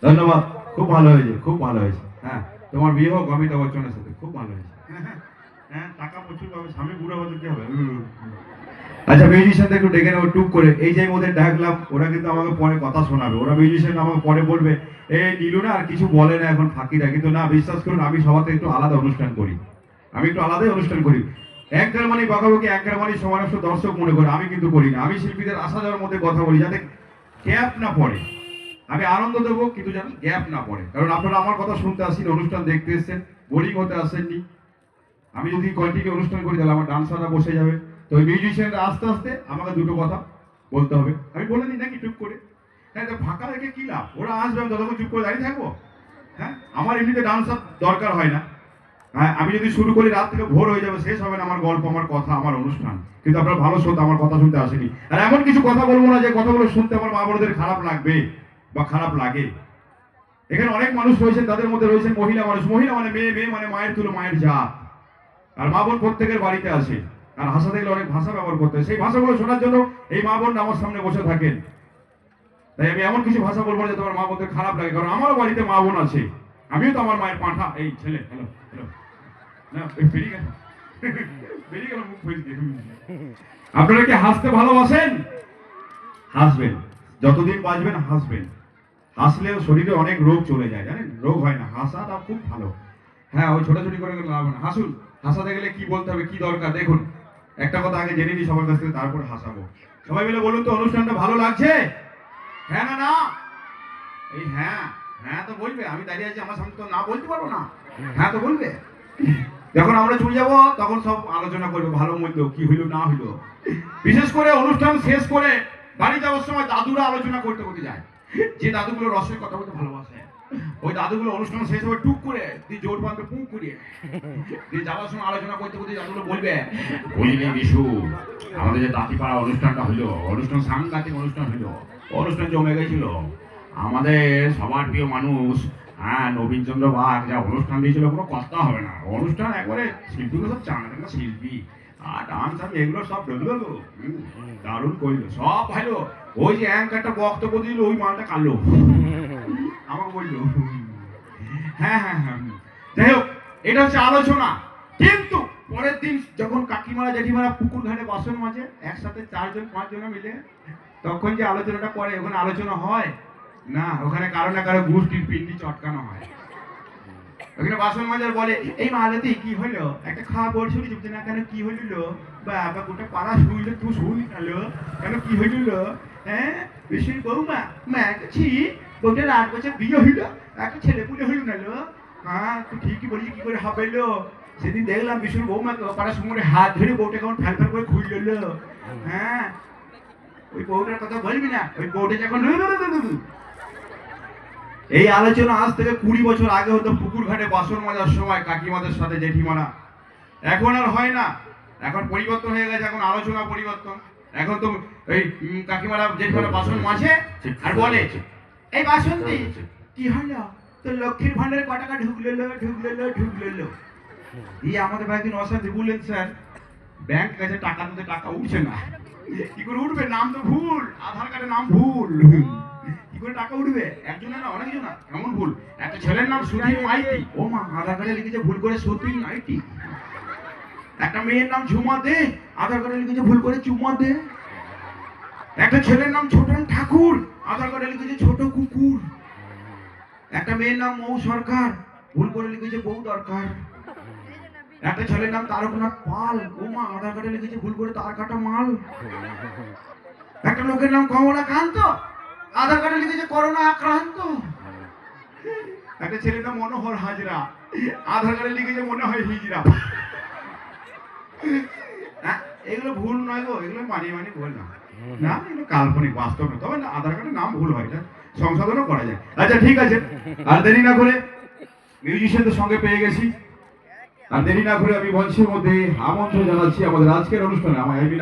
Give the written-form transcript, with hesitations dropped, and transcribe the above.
ধন্যবাদ, খুব ভালো হয়েছে, খুব ভালো হয়েছে। হ্যাঁ, তোমার বিয়ে হোক অমিতাভ বচ্চনের সাথে, খুব ভালো হয়েছে। হ্যাঁ, টাকা প্রচুর পাবে, স্বামী বুড়ো হতে কি হবে। আচ্ছা, মিউজিশিয়ানদের একটু ডেকে নেবো টুক করে। এই যে ওদের ডাকলাম, ওরা কিন্তু আমাকে পরে কথা শোনাবে। ওরা মিউজিশিয়ান আমাকে পরে বলবে, নীলু না আর কিছু বলে না এখন ফাঁকিটা, কিন্তু না, বিশ্বাস করুন আমি সবার থেকে একটু আলাদা অনুষ্ঠান করি। আমি একটু আলাদাই অনুষ্ঠান করি। অ্যাঙ্কার মানে বকাবকি, অ্যাঙ্কার মানে সমানষ্ট দর্শক মনে করে, আমি কিন্তু করি না। আমি শিল্পীদের আসা যাওয়ার মধ্যে কথা বলি যাতে গ্যাপ না পড়ে। আমি আনন্দ দেবো কিন্তু যেন গ্যাপ না পড়ে, কারণ আপনারা আমার কথা শুনতে আসেন, অনুষ্ঠান দেখতে এসেছেন, বোরিং হতে আসেননি। আমি যদি কন্টিনিউ অনুষ্ঠান করি তাহলে আমার ডান্সাররা বসে যাবে। তো ওই মিউজিশিয়ানরা আস্তে আস্তে আমাকে দুটো কথা বলতে হবে। আমি বলে দিই নাকি চুপ করে? হ্যাঁ, তো ফাঁকা রেখে কি লাভ? ওরা আসবে, আমি ততক্ষণ চুপ করে দাঁড়িয়ে থাকবো? হ্যাঁ, আমার এমনিতে ডান্সার দরকার হয় না। হ্যাঁ, আমি যদি শুরু করি রাত থেকে ভোর হয়ে যাবে, শেষ হবে না আমার গল্প, আমার কথা, আমার অনুষ্ঠান। কিন্তু আপনারা ভালো শ্রোতা, আমার কথা শুনতে আসেনি। আর এমন কিছু কথা বলবো না যে কথাগুলো শুনতে আমার মা বোনদের খারাপ লাগবে বা খারাপ লাগে। এখানে অনেক মানুষ রয়েছেন, তাদের মধ্যে রয়েছেন মহিলা মানুষ। মহিলা মানে মেয়ে, মেয়ে মানে মায়ের তুলো, মায়ের জাত। আর মা বোন প্রত্যেকের বাড়িতে আসে, আর ভাষা দেখলে অনেক ভাষা ব্যবহার করতে হয়। সেই ভাষাগুলো শোনার জন্য এই মা বোন আমার সামনে বসে থাকেন। তাই আমি এমন কিছু ভাষা বলবো যে তোমার মা বোনদের খারাপ লাগে, কারণ আমারও বাড়িতে মা বোন আছে। আমিও তো আমার মায়ের পাঁঠা। এই ছেলে, হ্যালো হ্যালো, না বেরিয়ে গেল, বেরিয়ে গেল মুখ ফেল দিয়ে। আপনারা কি হাসতে ভালোবাসেন? হাসবেন, যতদিন বাঁচবেন হাসবেন। হাসলেও শরীরে অনেক রোগ চলে যায়, জানেন? রোগ হয় না, হাসাটা খুব ভালো। হ্যাঁ, ওই ছোটাছুটি করে লাভ না। হাসুন। হাসাতে গেলে কি বলতে হবে, কি দরকার দেখুন। একটা কথা আগে জেনে নিই সবার কাছ থেকে, তারপর হাসাবো। সবাই মিলে বলুন তো, অনুষ্ঠানটা ভালো লাগছে? হ্যাঁ না না? এই হ্যাঁ, হ্যাঁ তো বলবে। আমি দাঁড়িয়ে আছি, আমার সামনে তো না বলতে পারবো না। হ্যাঁ তো বলবে। যখন আমরা চলে যাবো তখন সব আলোচনা করবে, ভালো মন্দ কি হইলো না হইলো। বিশেষ করে অনুষ্ঠান শেষ করে বাড়ি যাওয়ার সময় দাদুরা আলোচনা করতে করতে যায়। যে দাদুগুলো রসের কথা বলতে ভালোবাসে, ওই দাদুগুলো অনুষ্ঠান শেষ হবে টুক করে দিয়ে জোর বাঁধবে পুক করিয়ে দিয়ে যাওয়ার সময় আলোচনা করতে করতে দাদুগুলো বলবে, বুঝলি বিশু, আমাদের যে দাঁতিপাড়া অনুষ্ঠানটা হলো, অনুষ্ঠান সাংঘাতিক অনুষ্ঠান হলো, অনুষ্ঠান জমে গেছিল। আমাদের সবার প্রিয় মানুষ, হ্যাঁ, নবীন চন্দ্র বাগ যা অনুষ্ঠান দিয়েছিল, কোনো কথা হবে না। অনুষ্ঠান একবারে শিল্পীগুলো সব চাঙ্গা শিল্পী, আর ডান্স আমি এগুলো সব দেখলো, দারুণ করলো, সব ভালো। ওই যে অ্যাঙ্কারটা বক্তব্য দিল, ওই মালটা কালো আমাকে বললো। হ্যাঁ হ্যাঁ হ্যাঁ, যাই হোক, এটা হচ্ছে আলোচনা। কিন্তু পরের দিন যখন কাকিমারা জেঠিমারা পুকুর ঘাটে বাসন মাজে একসাথে 4 জন 5 জন মিলে, তখন যে আলোচনাটা করে, ওখানে আলোচনা হয় না, ওখানে কারো না কারো গোষ্ঠীর পিন্ডি চটকানো হয়। ওখানে বাসন মাজার বলে, এই মালাতে কি হলো, একটা খাওয়া বলছিল চুপতে না, কেন কি হইল? বাবা গোটা পাড়া শুইল, তুই শুনি গেল কেন, কি হইল? হ্যাঁ, বেশি বৌমা মা ছি, বউটার 8 বছর বিয়ে হইল, একটা ছেলে পুলে হইল না লো। হ্যাঁ, তুই ঠিকই বলি, কি করে হবে লো? সেদিন দেখলাম বিশুর বৌমাকে পাড়ার সঙ্গে হাত ধরে বউটা কেমন ফ্যাল ফ্যাল করে খুঁজল। হ্যাঁ, ওই বউটার কথা বলবি না, ওই বউটা যখন এই আলোচনা আজ থেকে 20 বছর আগে হতো পুকুর ঘাটে বাসন মাজার সময় কাকিমাদের সাথে জেঠিমারা। এখন আর হয় না, এখন পরিবর্তন হয়ে গেছে, এখন আলোচনা পরিবর্তন। এখন তো এই কাকিমারা জেঠিমারা বাসন মাজে আর বলে, এই বাসন্তী কি হলো, তো লক্ষ্মীর ভান্ডারে কত টাকা ঢুকলো। এই আমাদের ভাই দিন অশান্তি বললেন, স্যার ব্যাংক কাছে টাকা দিতে টাকা উঠছে না। কি করে উঠবে, নাম তো ভুল, আধার কার্ডে নাম ভুল, কি করে টাকা উঠবে? একজনের না, অনেকজন না, এমন ভুল। একটা ছেলের নাম সুধীর মাইতি, ও মা, আধার কার্ডে লিখেছে ভুল করে সতীন আইটি। একটা মেয়ের নাম ঝুমা দে, আধার কার্ডে লিখেছে ভুল করে চুমা দে। একটা ছেলের নাম ছোটন ঠাকুর, আধার কার্ডে লিখেছে ছোট কুকুর। একটা মেয়ের নাম মৌ সরকার, ভুল করে লিখেছে বউ দরকার। একটা ছেলের নাম তারকনাথ পাল, ও মা, আধার কার্ডে লিখেছে ভুল করে তার কাটা মাল। একটা লোকের নাম কমলাকান্ত, আধার কার্ডে লিখেছে করোনা আক্রান্ত। একটা ছেলের নাম মনোহর হাজরা, আধার কার্ডে লিখেছে মনে হয় হিজরা। এগুলো ভুল নয় গো, এগুলো মানিয়ে বললাম না, এগুলো কাল্পনিক, বাস্তব না। তবে আধার কার্ডের নাম ভুল হয়, সংশোধনও করা যায়। আচ্ছা ঠিক আছে, আর দেরি না করে মিউজিশিয়ানদের সঙ্গে পেয়ে গেছি, আর দেরি না করে আমি মঞ্চের মধ্যে আমন্ত্রণ জানাচ্ছি আমাদের আজকের অনুষ্ঠানে আমার